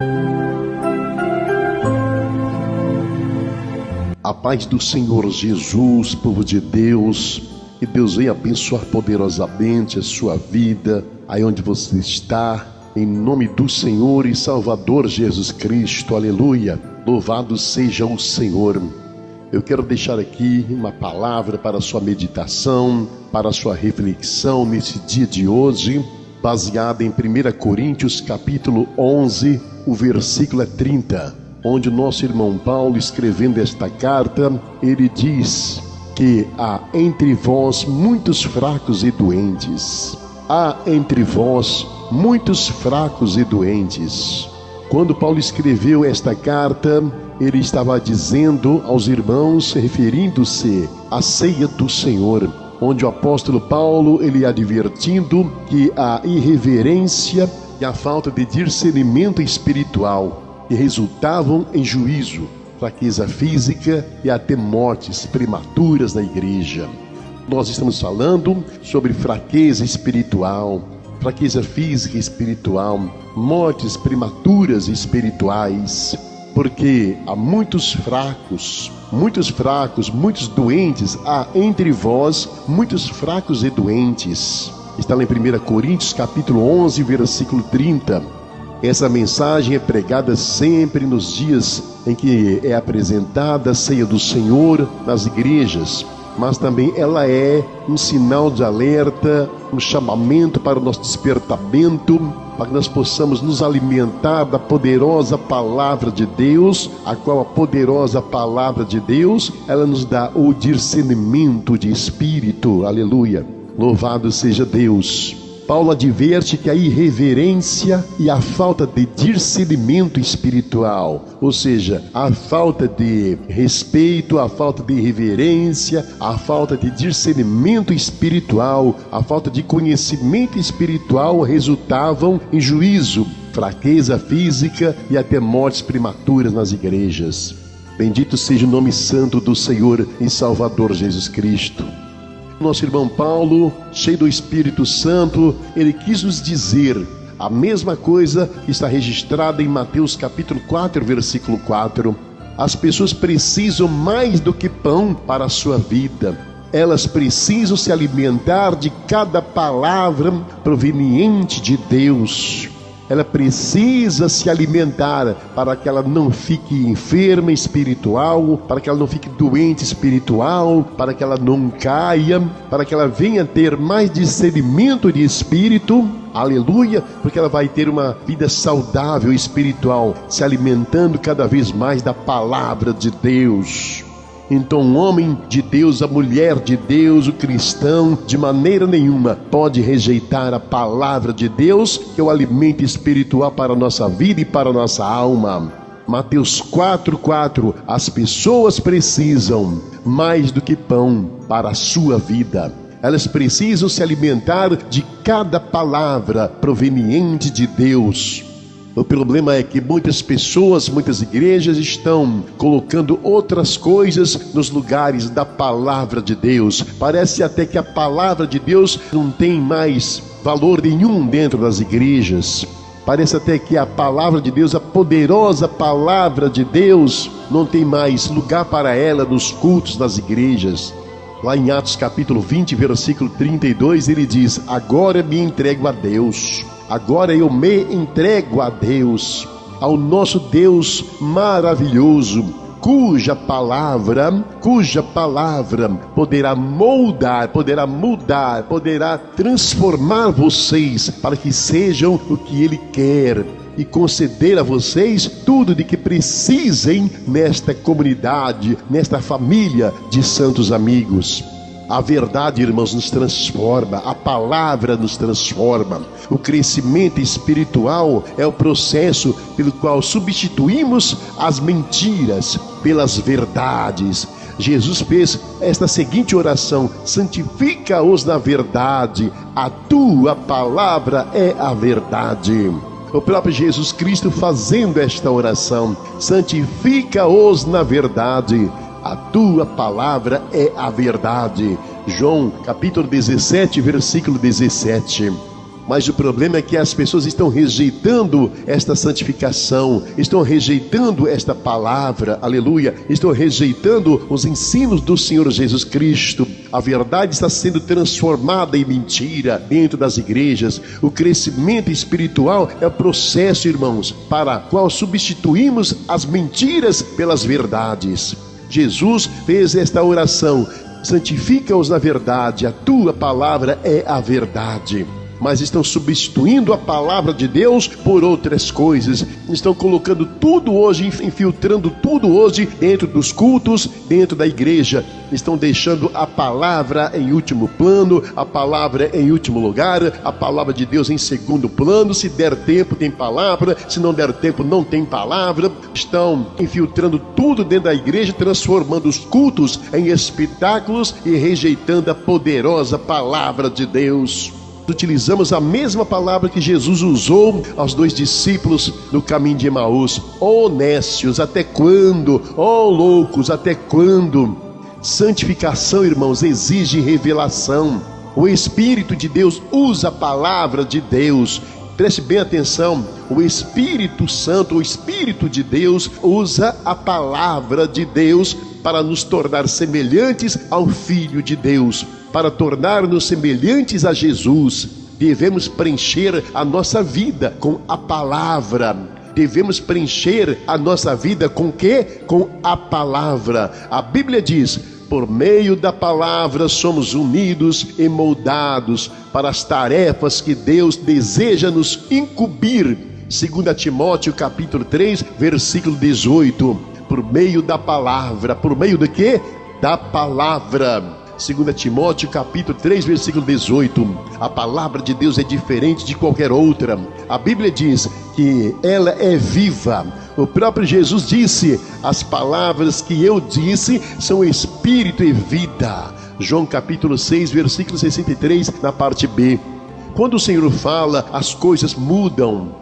A paz do Senhor Jesus, povo de Deus, que Deus venha abençoar poderosamente a sua vida, aí onde você está, em nome do Senhor e Salvador Jesus Cristo, aleluia, louvado seja o Senhor. Eu quero deixar aqui uma palavra para a sua meditação, para a sua reflexão nesse dia de hoje, baseada em 1 Coríntios capítulo 11, o versículo é 30. Onde o nosso irmão Paulo, escrevendo esta carta, ele diz que há entre vós muitos fracos e doentes. Há entre vós muitos fracos e doentes. Quando Paulo escreveu esta carta, ele estava dizendo aos irmãos, referindo-se à ceia do Senhor, onde o apóstolo Paulo, ele advertindo que a irreverência e a falta de discernimento espiritual que resultavam em juízo, fraqueza física e até mortes prematuras na igreja. Nós estamos falando sobre fraqueza espiritual, fraqueza física e espiritual, mortes prematuras espirituais, porque há muitos fracos, muitos doentes, há entre vós muitos fracos e doentes. Está lá em 1 Coríntios capítulo 11, versículo 30. Essa mensagem é pregada sempre nos dias em que é apresentada a ceia do Senhor nas igrejas, mas também ela é um sinal de alerta, um chamamento para o nosso despertamento, para que nós possamos nos alimentar da poderosa palavra de Deus, a qual a poderosa palavra de Deus, ela nos dá o discernimento de espírito, aleluia, louvado seja Deus. Paulo adverte que a irreverência e a falta de discernimento espiritual, ou seja, a falta de respeito, a falta de reverência, a falta de discernimento espiritual, a falta de conhecimento espiritual resultavam em juízo, fraqueza física e até mortes prematuras nas igrejas. Bendito seja o nome santo do Senhor e Salvador Jesus Cristo. Nosso irmão Paulo, cheio do Espírito Santo, ele quis nos dizer a mesma coisa que está registrada em Mateus capítulo 4, versículo 4. As pessoas precisam mais do que pão para a sua vida. Elas precisam se alimentar de cada palavra proveniente de Deus. Ela precisa se alimentar para que ela não fique enferma espiritual, para que ela não fique doente espiritual, para que ela não caia, para que ela venha ter mais discernimento de espírito, aleluia, porque ela vai ter uma vida saudável espiritual, se alimentando cada vez mais da palavra de Deus. Então o homem de Deus, a mulher de Deus, o cristão, de maneira nenhuma pode rejeitar a palavra de Deus, que é o alimento espiritual para a nossa vida e para a nossa alma. Mateus 4:4, as pessoas precisam mais do que pão para a sua vida. Elas precisam se alimentar de cada palavra proveniente de Deus. O problema é que muitas pessoas, muitas igrejas estão colocando outras coisas nos lugares da palavra de Deus. Parece até que a palavra de Deus não tem mais valor nenhum dentro das igrejas. Parece até que a palavra de Deus, a poderosa palavra de Deus, não tem mais lugar para ela nos cultos das igrejas. Lá em Atos capítulo 20, versículo 32, ele diz: agora me entrego a Deus. Agora eu me entrego a Deus, ao nosso Deus maravilhoso, cuja palavra poderá moldar, poderá mudar, poderá transformar vocês para que sejam o que Ele quer e conceder a vocês tudo de que precisem nesta comunidade, nesta família de santos amigos. A verdade, irmãos, nos transforma, a palavra nos transforma. O crescimento espiritual é o processo pelo qual substituímos as mentiras pelas verdades. Jesus fez esta seguinte oração: santifica-os na verdade, a tua palavra é a verdade. O próprio Jesus Cristo fazendo esta oração: santifica-os na verdade, a tua palavra é a verdade. João capítulo 17, versículo 17. Mas o problema é que as pessoas estão rejeitando esta santificação, estão rejeitando esta palavra, aleluia, estão rejeitando os ensinos do Senhor Jesus Cristo. A verdade está sendo transformada em mentira dentro das igrejas. O crescimento espiritual é o processo, irmãos, para o qual substituímos as mentiras pelas verdades. Jesus fez esta oração: santifica-os na verdade, a tua palavra é a verdade. Mas estão substituindo a palavra de Deus por outras coisas. Estão colocando tudo hoje, infiltrando tudo hoje dentro dos cultos, dentro da igreja. Estão deixando a palavra em último plano, a palavra em último lugar, a palavra de Deus em segundo plano. Se der tempo, tem palavra. Se não der tempo, não tem palavra. Estão infiltrando tudo dentro da igreja, transformando os cultos em espetáculos e rejeitando a poderosa palavra de Deus. Utilizamos a mesma palavra que Jesus usou aos 2 discípulos no caminho de Emaús: ó nécios, até quando? Ó loucos, até quando? Santificação, irmãos, exige revelação. O Espírito de Deus usa a palavra de Deus. Preste bem atenção, o Espírito Santo, o Espírito de Deus, usa a palavra de Deus para nos tornar semelhantes ao Filho de Deus, para tornar-nos semelhantes a Jesus. Devemos preencher a nossa vida com a palavra. Devemos preencher a nossa vida com o quê? Com a palavra. A Bíblia diz: por meio da palavra somos unidos e moldados para as tarefas que Deus deseja nos incumbir. 2 Timóteo capítulo 3, versículo 18. Por meio da palavra. Por meio de quê? Da palavra. 2 Timóteo capítulo 3, versículo 18. A palavra de Deus é diferente de qualquer outra. A Bíblia diz que ela é viva. O próprio Jesus disse: as palavras que eu disse são espírito e vida. João capítulo 6, versículo 63, na parte B. Quando o Senhor fala, as coisas mudam.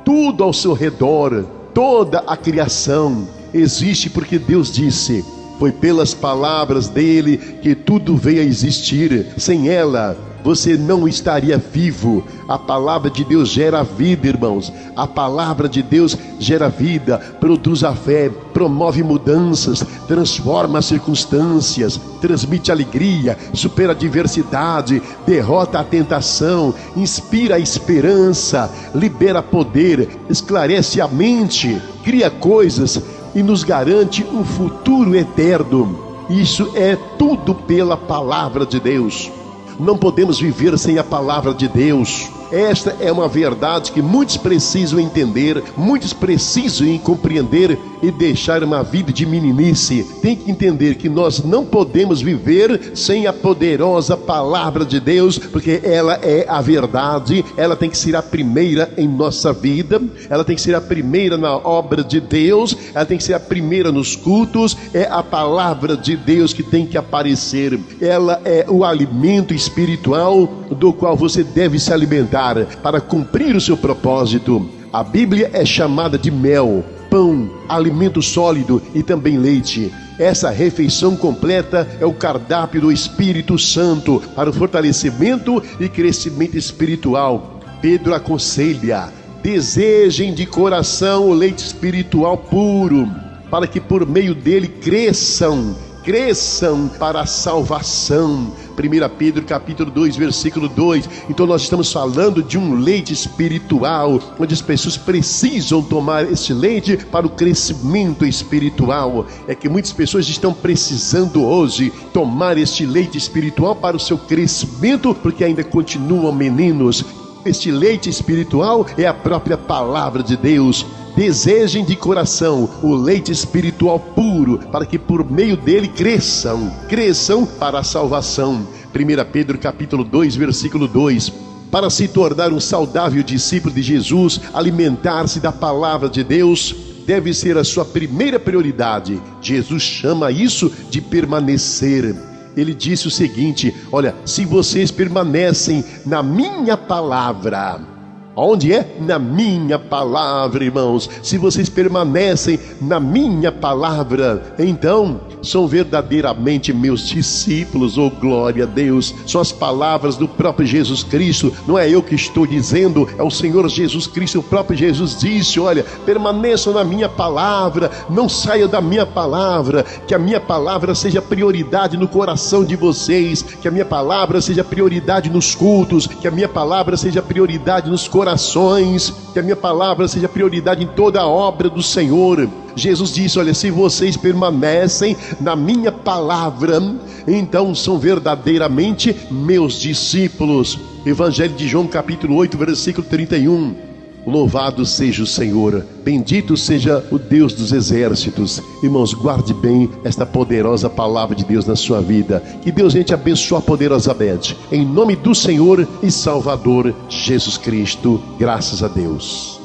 Tudo ao seu redor, toda a criação existe porque Deus disse. Foi pelas palavras dele que tudo veio a existir. Sem ela, você não estaria vivo. A palavra de Deus gera vida, irmãos. A palavra de Deus gera vida, produz a fé, promove mudanças, transforma as circunstâncias, transmite alegria, supera a adversidade, derrota a tentação, inspira a esperança, libera poder, esclarece a mente, cria coisas e nos garante um futuro eterno. Isso é tudo pela palavra de Deus. Não podemos viver sem a palavra de Deus. Esta é uma verdade que muitos precisam entender, muitos precisam compreender e deixar uma vida de meninice. Tem que entender que nós não podemos viver sem a poderosa palavra de Deus, porque ela é a verdade. Ela tem que ser a primeira em nossa vida, ela tem que ser a primeira na obra de Deus, ela tem que ser a primeira nos cultos. É a palavra de Deus que tem que aparecer. Ela é o alimento espiritual do qual você deve se alimentar para cumprir o seu propósito. A Bíblia é chamada de mel, pão, alimento sólido e também leite. Essa refeição completa é o cardápio do Espírito Santo para o fortalecimento e crescimento espiritual. Pedro aconselha: desejem de coração o leite espiritual puro, para que por meio dele cresçam para a salvação. 1 Pedro capítulo 2, versículo 2. Então nós estamos falando de um leite espiritual, onde as pessoas precisam tomar esse leite para o crescimento espiritual. É que muitas pessoas estão precisando hoje tomar este leite espiritual para o seu crescimento, porque ainda continuam meninos. Este leite espiritual é a própria palavra de Deus. Desejem de coração o leite espiritual puro, para que por meio dele cresçam para a salvação. 1 Pedro capítulo 2, versículo 2. Para se tornar um saudável discípulo de Jesus, alimentar-se da palavra de Deus deve ser a sua primeira prioridade. Jesus chama isso de permanecer. Ele disse o seguinte: olha, se vocês permanecem na minha palavra, Onde é? Na minha palavra, irmãos. Se vocês permanecem na minha palavra, então são verdadeiramente meus discípulos. Oh, glória a Deus. São as palavras do próprio Jesus Cristo. Não é eu que estou dizendo, é o Senhor Jesus Cristo. O próprio Jesus disse: olha, permaneçam na minha palavra, não saiam da minha palavra. Que a minha palavra seja prioridade no coração de vocês, que a minha palavra seja prioridade nos cultos, que a minha palavra seja prioridade nos corações, que a minha palavra seja prioridade em toda a obra do Senhor. Jesus disse: olha, se vocês permanecem na minha palavra, então são verdadeiramente meus discípulos. Evangelho de João, capítulo 8, versículo 31. Louvado seja o Senhor, bendito seja o Deus dos exércitos. Irmãos, guarde bem esta poderosa palavra de Deus na sua vida. Que Deus venha te abençoar poderosamente, em nome do Senhor e Salvador Jesus Cristo. Graças a Deus.